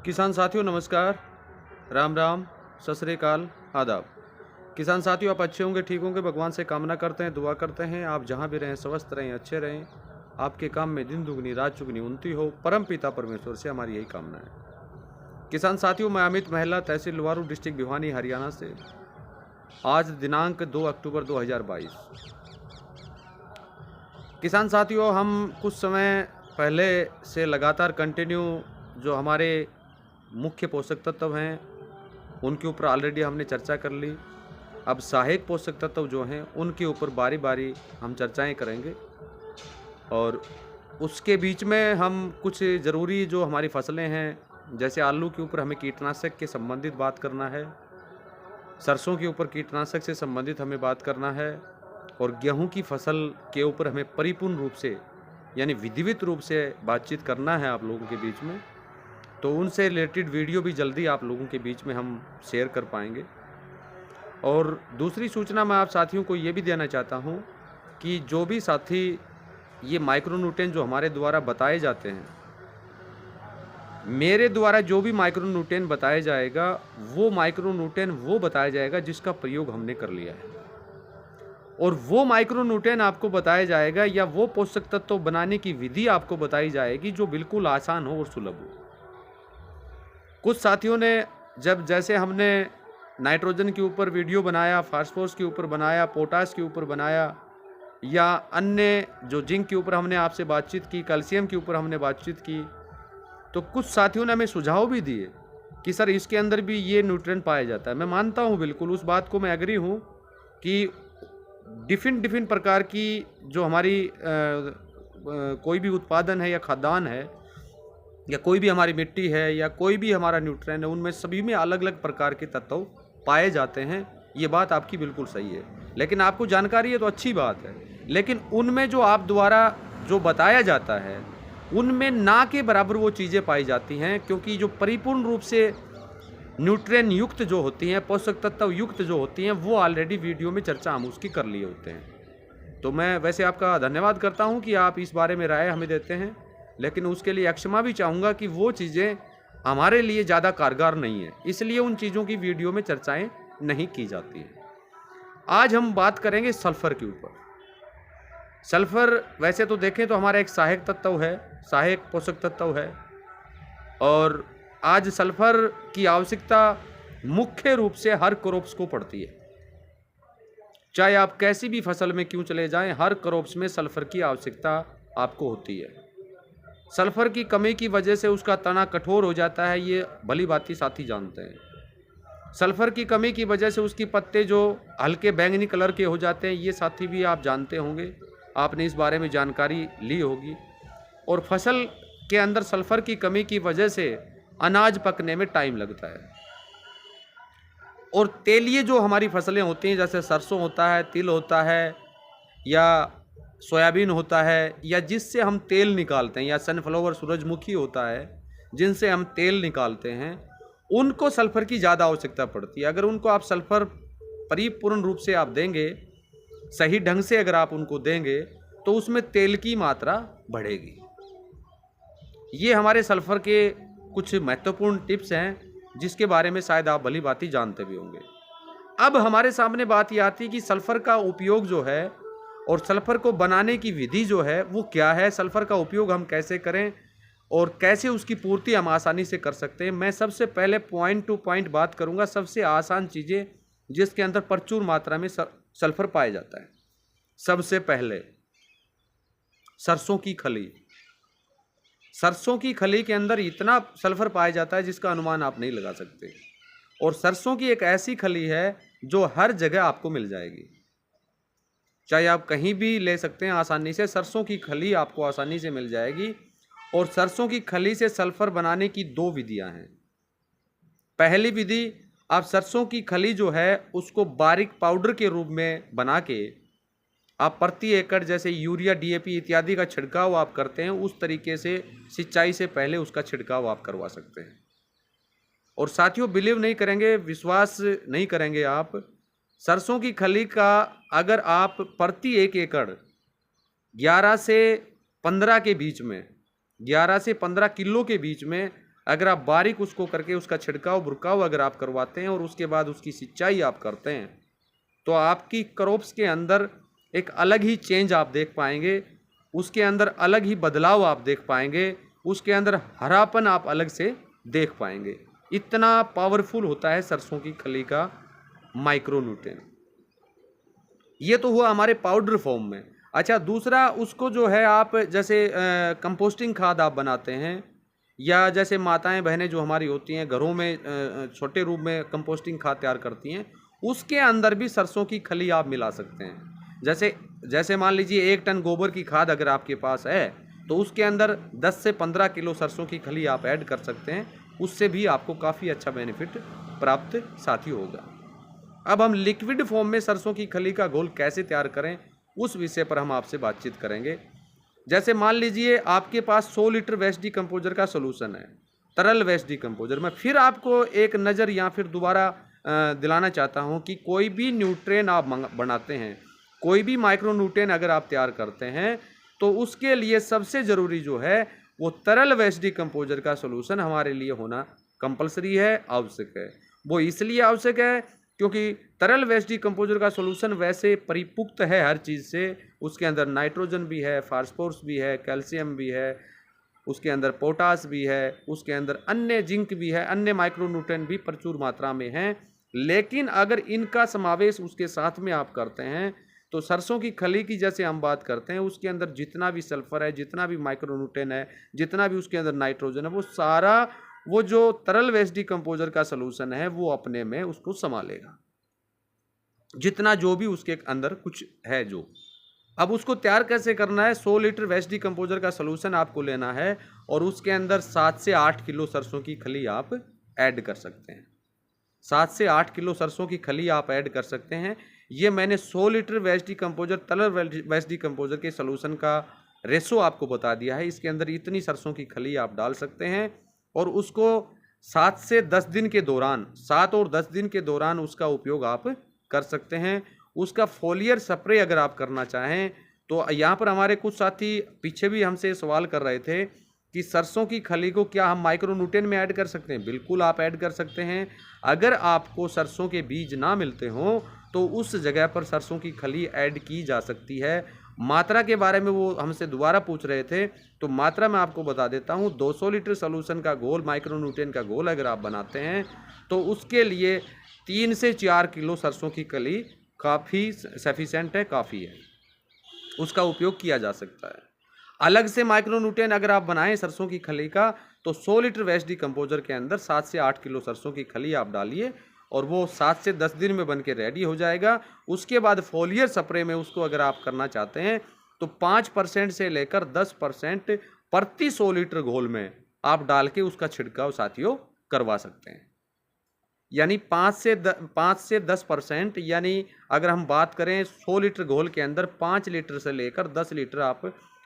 किसान साथियों नमस्कार, राम राम, सत श्री अकाल, आदाब। किसान साथियों आप अच्छे होंगे, ठीक होंगे, भगवान से कामना करते हैं, दुआ करते हैं आप जहां भी रहें स्वस्थ रहें, अच्छे रहें, आपके काम में दिन दुगनी रात चुगनी उन्नति हो, परम पिता परमेश्वर से हमारी यही कामना है। किसान साथियों मैं अमित महिला, तहसील लुवारू, डिस्ट्रिक्ट भिवानी, हरियाणा से। आज दिनांक 2 अक्टूबर 2022। किसान साथियों हम कुछ समय पहले से लगातार कंटिन्यू जो हमारे मुख्य पोषक तत्व हैं उनके ऊपर ऑलरेडी हमने चर्चा कर ली। अब सहायक पोषक तत्व जो हैं उनके ऊपर बारी बारी हम चर्चाएं करेंगे और उसके बीच में हम कुछ ज़रूरी जो हमारी फसलें हैं, जैसे आलू के ऊपर हमें कीटनाशक के संबंधित बात करना है, सरसों के ऊपर कीटनाशक से संबंधित हमें बात करना है और गेहूं की फसल के ऊपर हमें परिपूर्ण रूप से यानी विधिवत रूप से बातचीत करना है आप लोगों के बीच में। तो उनसे रिलेटेड वीडियो भी जल्दी आप लोगों के बीच में हम शेयर कर पाएंगे। और दूसरी सूचना मैं आप साथियों को ये भी देना चाहता हूँ कि जो भी साथी ये माइक्रोन्यूट्रिएंट जो हमारे द्वारा बताए जाते हैं, मेरे द्वारा जो भी माइक्रोन्यूट्रिएंट बताया जाएगा वो माइक्रोन्यूट्रिएंट वो बताया जाएगा जिसका प्रयोग हमने कर लिया है, और वो माइक्रोन्यूट्रिएंट आपको बताया जाएगा या वो पोषक तत्व बनाने की विधि आपको बताई जाएगी जो बिल्कुल आसान हो और सुलभ हो। कुछ साथियों ने जैसे हमने नाइट्रोजन के ऊपर वीडियो बनाया, फास्फोरस के ऊपर बनाया, पोटाश के ऊपर बनाया, या अन्य जो जिंक के ऊपर हमने आपसे बातचीत की, कैल्शियम के ऊपर हमने बातचीत की, तो कुछ साथियों ने हमें सुझाव भी दिए कि सर इसके अंदर भी ये न्यूट्रिएंट पाया जाता है। मैं मानता हूँ, बिल्कुल उस बात को मैं एग्री हूँ कि डिफरेंट प्रकार की जो हमारी कोई भी उत्पादन है या खाद्यान्न है या कोई भी हमारी मिट्टी है या कोई भी हमारा न्यूट्रिएंट है, उनमें सभी में अलग अलग प्रकार के तत्व पाए जाते हैं। ये बात आपकी बिल्कुल सही है, लेकिन आपको जानकारी है तो अच्छी बात है, लेकिन उनमें जो आप द्वारा जो बताया जाता है उनमें ना के बराबर वो चीज़ें पाई जाती हैं, क्योंकि जो परिपूर्ण रूप से न्यूट्रिएंट युक्त जो होती हैं, पोषक तत्व युक्त जो होती हैं, वो ऑलरेडी वीडियो में चर्चा हम उसकी कर लिए होते हैं। तो मैं वैसे आपका धन्यवाद करता हूं कि आप इस बारे में राय हमें देते हैं, लेकिन उसके लिए क्षमा भी चाहूँगा कि वो चीज़ें हमारे लिए ज़्यादा कारगर नहीं है, इसलिए उन चीज़ों की वीडियो में चर्चाएँ नहीं की जाती हैं। आज हम बात करेंगे सल्फ़र के ऊपर। सल्फ़र वैसे तो देखें तो हमारा एक सहायक तत्व है, सहायक पोषक तत्व है, और आज सल्फ़र की आवश्यकता मुख्य रूप से हर क्रॉप्स को पड़ती है। चाहे आप कैसी भी फसल में क्यों चले जाएं, हर क्रॉप्स में सल्फ़र की आवश्यकता आपको होती है। सल्फ़र की कमी की वजह से उसका तना कठोर हो जाता है, ये भली भांति साथी जानते हैं। सल्फ़र की कमी की वजह से उसकी पत्ते जो हल्के बैंगनी कलर के हो जाते हैं, ये साथी भी आप जानते होंगे, आपने इस बारे में जानकारी ली होगी। और फसल के अंदर सल्फ़र की कमी की वजह से अनाज पकने में टाइम लगता है। और तेलीय जो हमारी फसलें होती हैं, जैसे सरसों होता है, तिल होता है, या सोयाबीन होता है, या जिससे हम तेल निकालते हैं, या सनफ्लावर सूरजमुखी होता है जिनसे हम तेल निकालते हैं, उनको सल्फ़र की ज़्यादा आवश्यकता पड़ती है। अगर उनको आप सल्फ़र परिपूर्ण रूप से आप देंगे, सही ढंग से अगर आप उनको देंगे, तो उसमें तेल की मात्रा बढ़ेगी। ये हमारे सल्फ़र के कुछ महत्वपूर्ण टिप्स हैं जिसके बारे में शायद आप भली भांति जानते भी होंगे। अब हमारे सामने बात ये आती है कि सल्फ़र का उपयोग जो है और सल्फ़र को बनाने की विधि जो है वो क्या है, सल्फ़र का उपयोग हम कैसे करें और कैसे उसकी पूर्ति हम आसानी से कर सकते हैं। मैं सबसे पहले पॉइंट टू पॉइंट बात करूंगा, सबसे आसान चीज़ें जिसके अंदर प्रचुर मात्रा में सल्फ़र पाया जाता है। सबसे पहले सरसों की खली। सरसों की खली के अंदर इतना सल्फ़र पाया जाता है जिसका अनुमान आप नहीं लगा सकते, और सरसों की एक ऐसी खली है जो हर जगह आपको मिल जाएगी, चाहे आप कहीं भी ले सकते हैं आसानी से। सरसों की खली आपको आसानी से मिल जाएगी, और सरसों की खली से सल्फ़र बनाने की दो विधियां हैं। पहली विधि, आप सरसों की खली जो है उसको बारीक पाउडर के रूप में बना के आप प्रति एकड़ जैसे यूरिया, डीएपी इत्यादि का छिड़काव आप करते हैं, उस तरीके से सिंचाई से पहले उसका छिड़काव आप करवा सकते हैं। और साथियों बिलीव नहीं करेंगे, विश्वास नहीं करेंगे आप, सरसों की खली का अगर आप प्रति 1 एकड़ 11 से 15 के बीच में, 11 से 15 किलो के बीच में अगर आप बारीक उसको करके उसका छिड़काव बुरकाव अगर आप करवाते हैं और उसके बाद उसकी सिंचाई आप करते हैं, तो आपकी क्रॉप्स के अंदर एक अलग ही चेंज आप देख पाएंगे, उसके अंदर अलग ही बदलाव आप देख पाएंगे, उसके अंदर हरापन आप अलग से देख पाएंगे। इतना पावरफुल होता है सरसों की खली का माइक्रोन्यूट्रिएंट। ये तो हुआ हमारे पाउडर फॉर्म में। अच्छा, दूसरा उसको जो है आप जैसे कंपोस्टिंग खाद आप बनाते हैं, या जैसे माताएं बहनें जो हमारी होती हैं घरों में छोटे रूप में कंपोस्टिंग खाद तैयार करती हैं, उसके अंदर भी सरसों की खली आप मिला सकते हैं। जैसे जैसे मान लीजिए 1 टन गोबर की खाद अगर आपके पास है, तो उसके अंदर 10 से 15 किलो सरसों की खली आप ऐड कर सकते हैं। उससे भी आपको काफ़ी अच्छा बेनिफिट प्राप्त साथी होगा। अब हम लिक्विड फॉर्म में सरसों की खली का घोल कैसे तैयार करें, उस विषय पर हम आपसे बातचीत करेंगे। जैसे मान लीजिए आपके पास 100 लीटर वेस्ट डिकम्पोजर का सोल्यूशन है, तरल वेस्ट डिकम्पोजर। मैं फिर आपको एक नज़र या फिर दोबारा दिलाना चाहता हूं कि कोई भी न्यूट्रिएंट आप बनाते हैं, कोई भी माइक्रो न्यूट्रिएंट अगर आप तैयार करते हैं, तो उसके लिए सबसे ज़रूरी जो है वो तरल वेस्ट डिकम्पोजर का सोल्यूशन हमारे लिए होना कंपलसरी है, आवश्यक है। वो इसलिए आवश्यक है क्योंकि तरल वेस्ट डिकम्पोजर का सोल्यूशन वैसे परिपुक्त है हर चीज़ से। उसके अंदर नाइट्रोजन भी है, फास्फोरस भी है, कैल्शियम भी है, उसके अंदर पोटास भी है, उसके अंदर अन्य जिंक भी है, अन्य माइक्रोन्यूट्रिएंट भी प्रचुर मात्रा में हैं। लेकिन अगर इनका समावेश उसके साथ में आप करते हैं, तो सरसों की खली की जैसे हम बात करते हैं, उसके अंदर जितना भी सल्फर है, जितना भी माइक्रोन्यूट्रिएंट है, जितना भी उसके अंदर नाइट्रोजन है, वो सारा वो जो तरल वेस्ट डिकम्पोजर का सोल्यूशन है वो अपने में उसको संभालेगा, जितना जो भी उसके अंदर कुछ है जो। अब उसको तैयार कैसे करना है? 100 लीटर वेस्ट डिकम्पोजर का सोल्यूशन आपको लेना है और उसके अंदर 7 से 8 किलो सरसों की खली आप ऐड कर सकते हैं। 7 से 8 किलो सरसों की खली आप ऐड कर सकते हैं। ये मैंने 100 लीटर वेस्ट डिकम्पोजर तरल वेस्ट डिकम्पोजर के सोल्यूशन का रेशो आपको बता दिया है। इसके अंदर इतनी सरसों की खली आप डाल सकते हैं और उसको 7 से 10 दिन के दौरान, 7 और 10 दिन के दौरान उसका उपयोग आप कर सकते हैं। उसका फोलियर स्प्रे अगर आप करना चाहें, तो यहाँ पर हमारे कुछ साथी पीछे भी हमसे सवाल कर रहे थे कि सरसों की खली को क्या हम माइक्रोन्यूट्रिएंट में ऐड कर सकते हैं? बिल्कुल आप ऐड कर सकते हैं। अगर आपको सरसों के बीज ना मिलते हों, तो उस जगह पर सरसों की खली ऐड की जा सकती है। मात्रा के बारे में वो हमसे दोबारा पूछ रहे थे, तो मात्रा मैं आपको बता देता हूँ। 200 लीटर सोल्यूशन का घोल, माइक्रोन्यूट्रिएंट का घोल अगर आप बनाते हैं, तो उसके लिए 3 से 4 किलो सरसों की खली काफ़ी सफिशेंट है, काफ़ी है, उसका उपयोग किया जा सकता है। अलग से माइक्रोन्यूट्रिएंट अगर आप बनाएं सरसों की खली का, तो 100 लीटर वेस्ट डिकम्पोजर के अंदर 7 से 8 किलो सरसों की खली आप डालिए और वो 7 से 10 दिन में बन के रेडी हो जाएगा। उसके बाद फोलियर स्प्रे में उसको अगर आप करना चाहते हैं, तो 5% से लेकर 10% प्रति 100 लीटर घोल में आप डाल के उसका छिड़काव साथियों करवा सकते हैं। यानी 5 से 10%, यानी अगर हम बात करें 100 लीटर घोल के अंदर 5 लीटर से लेकर 10 लीटर आप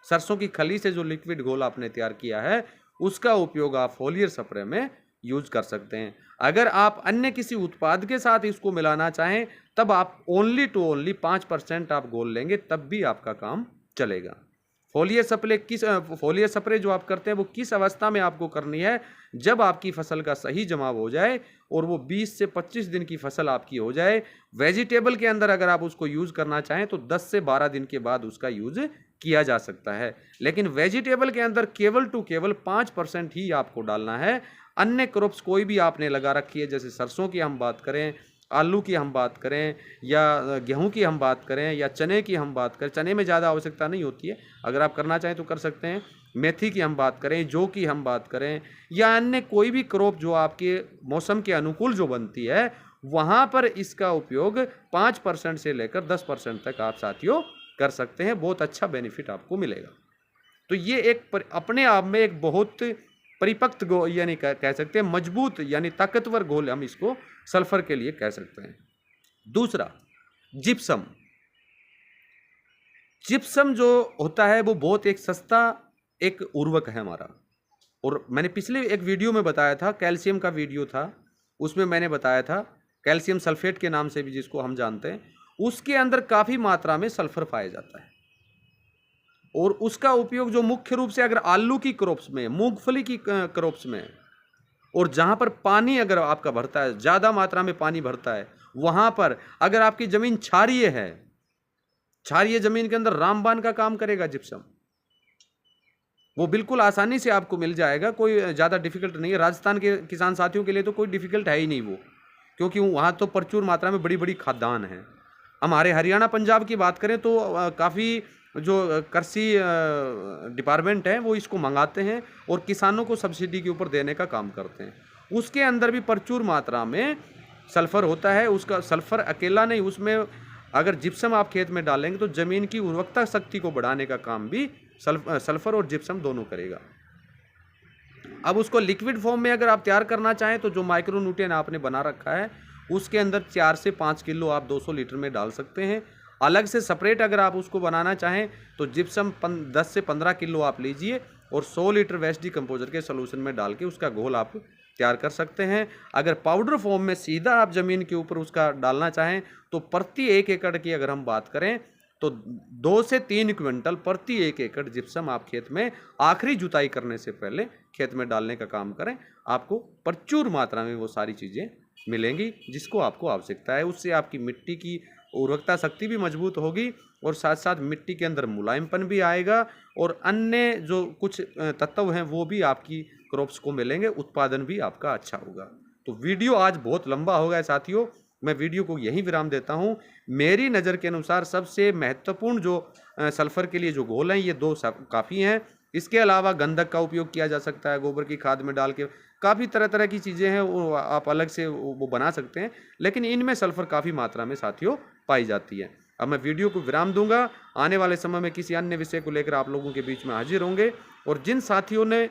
सरसों की खली से जो लिक्विड घोल आपने तैयार किया है, उसका उपयोग आप फोलियर स्प्रे में यूज कर सकते हैं। अगर आप अन्य किसी उत्पाद के साथ इसको मिलाना चाहें, तब आप ओनली टू ओनली 5% आप घोल लेंगे, तब भी आपका काम चलेगा। फोलियर स्प्रे जो आप करते हैं वो किस अवस्था में आपको करनी है? जब आपकी फसल का सही जमाव हो जाए और वो 20 से 25 दिन की फसल आपकी हो जाए। वेजिटेबल के अंदर अगर आप उसको यूज़ करना चाहें, तो 10 से 12 दिन के बाद उसका यूज़ किया जा सकता है। लेकिन वेजिटेबल के अंदर केवल 5% ही आपको डालना है। अन्य क्रॉप्स कोई भी आपने लगा रखी है, जैसे सरसों की हम बात करें, आलू की हम बात करें, या गेहूं की हम बात करें, या चने की हम बात करें, चने में ज़्यादा आवश्यकता नहीं होती है, अगर आप करना चाहें तो कर सकते हैं। मेथी की हम बात करें, जौ की हम बात करें, या अन्य कोई भी क्रॉप जो आपके मौसम के अनुकूल जो बनती है, वहाँ पर इसका उपयोग 5% से लेकर 10% तक आप साथियों कर सकते हैं। बहुत अच्छा बेनिफिट आपको मिलेगा। तो ये एक अपने आप में एक बहुत परिपक्व घोल, यानी कह सकते हैं मजबूत यानी ताकतवर घोल हम इसको सल्फर के लिए कह सकते हैं। दूसरा, जिप्सम। जिप्सम जो होता है वो बहुत एक सस्ता एक उर्वरक है हमारा, और मैंने पिछले एक वीडियो में बताया था, कैल्शियम का वीडियो था, उसमें मैंने बताया था कैल्शियम सल्फेट के नाम से भी जिसको हम जानते हैं, उसके अंदर काफ़ी मात्रा में सल्फर पाया जाता है। और उसका उपयोग जो मुख्य रूप से अगर आलू की क्रॉप्स में, मूंगफली की क्रॉप्स में, और जहाँ पर पानी अगर आपका भरता है, ज़्यादा मात्रा में पानी भरता है, वहाँ पर अगर आपकी ज़मीन क्षारीय है, क्षारीय ज़मीन के अंदर रामबाण का काम करेगा जिप्सम। वो बिल्कुल आसानी से आपको मिल जाएगा, कोई ज़्यादा डिफिकल्ट नहीं है। राजस्थान के किसान साथियों के लिए तो कोई डिफिकल्ट है ही नहीं वो, क्योंकि वहाँ तो प्रचुर मात्रा में बड़ी बड़ी खाद्यान्न हैं। हमारे हरियाणा पंजाब की बात करें तो काफ़ी जो कृषि डिपार्टमेंट है वो इसको मंगाते हैं और किसानों को सब्सिडी के ऊपर देने का काम करते हैं। उसके अंदर भी प्रचुर मात्रा में सल्फर होता है। उसका सल्फर अकेला नहीं, उसमें अगर जिप्सम आप खेत में डालेंगे तो ज़मीन की उर्वरकता शक्ति को बढ़ाने का काम भी सल्फर और जिप्सम दोनों करेगा। अब उसको लिक्विड फॉर्म में अगर आप तैयार करना चाहें तो जो माइक्रोन्यूट्रिएंट आपने बना रखा है उसके अंदर 4 से 5 किलो आप 200 लीटर में डाल सकते हैं। अलग से सेपरेट अगर आप उसको बनाना चाहें तो जिप्सम 10 से 15 किलो आप लीजिए और 100 लीटर वेस्ट डिकम्पोजर के सोल्यूशन में डाल के उसका घोल आप तैयार कर सकते हैं। अगर पाउडर फॉर्म में सीधा आप ज़मीन के ऊपर उसका डालना चाहें तो प्रति 1 एकड़ की अगर हम बात करें तो 2 से 3 क्विंटल प्रति 1 एकड़ जिप्सम आप खेत में आखिरी जुताई करने से पहले खेत में डालने का काम करें। आपको प्रचुर मात्रा में वो सारी चीज़ें मिलेंगी जिसको आपको आवश्यकता है। उससे आपकी मिट्टी की उर्वरकता शक्ति भी मजबूत होगी और साथ साथ मिट्टी के अंदर मुलायमपन भी आएगा और अन्य जो कुछ तत्व हैं वो भी आपकी क्रॉप्स को मिलेंगे, उत्पादन भी आपका अच्छा होगा। तो वीडियो आज बहुत लंबा हो गया साथियों, मैं वीडियो को यहीं विराम देता हूं। मेरी नज़र के अनुसार सबसे महत्वपूर्ण जो सल्फर के लिए जो घोल हैं ये 2 काफ़ी हैं। इसके अलावा गंधक का उपयोग किया जा सकता है, गोबर की खाद में डाल के काफ़ी तरह तरह की चीज़ें हैं वो आप अलग से वो बना सकते हैं, लेकिन इनमें सल्फर काफ़ी मात्रा में साथियों पाई जाती है। अब मैं वीडियो को विराम दूंगा, आने वाले समय में किसी अन्य विषय को लेकर आप लोगों के बीच में हाजिर होंगे। और जिन साथियों ने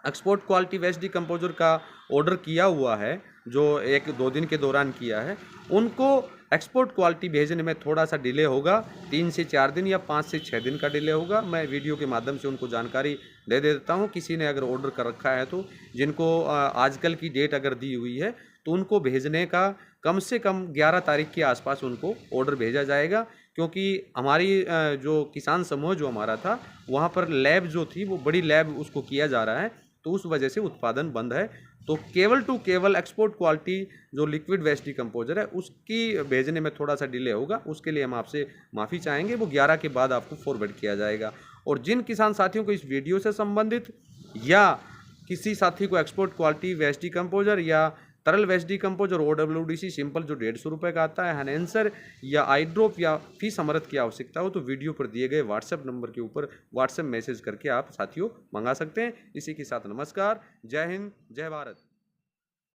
एक्सपोर्ट क्वालिटी वेस्ट डिकम्पोजर का ऑर्डर किया हुआ है, जो 1-2 दिन के दौरान किया है, उनको एक्सपोर्ट क्वालिटी भेजने में थोड़ा सा डिले होगा, 3 से 4 दिन या 5 से 6 दिन का डिले होगा। मैं वीडियो के माध्यम से उनको जानकारी दे देता हूं। किसी ने अगर ऑर्डर कर रखा है तो जिनको आजकल की डेट अगर दी हुई है तो उनको भेजने का कम से कम 11 तारीख के आसपास उनको ऑर्डर भेजा जाएगा, क्योंकि हमारी जो किसान समूह जो हमारा था वहाँ पर लैब जो थी वो बड़ी लैब उसको किया जा रहा है, तो उस वजह से उत्पादन बंद है। तो केवल टू केवल एक्सपोर्ट क्वालिटी जो लिक्विड वेस्ट डिकम्पोजर है उसकी भेजने में थोड़ा सा डिले होगा, उसके लिए हम आपसे माफ़ी चाहेंगे। वो 11 के बाद आपको फॉरवर्ड किया जाएगा। और जिन किसान साथियों को इस वीडियो से संबंधित या किसी साथी को एक्सपोर्ट क्वालिटी वेस्ट डिकम्पोजर या तरल वेस्ट डिकम्पोजर OWDC सिंपल जो 150 रुपये का आता है, एनहेंसर या आईड्रॉप या फीस अमृत की आवश्यकता हो तो वीडियो पर दिए गए व्हाट्सएप नंबर के ऊपर व्हाट्सएप मैसेज करके आप साथियों मंगा सकते हैं। इसी के साथ नमस्कार, जय हिंद, जय भारत।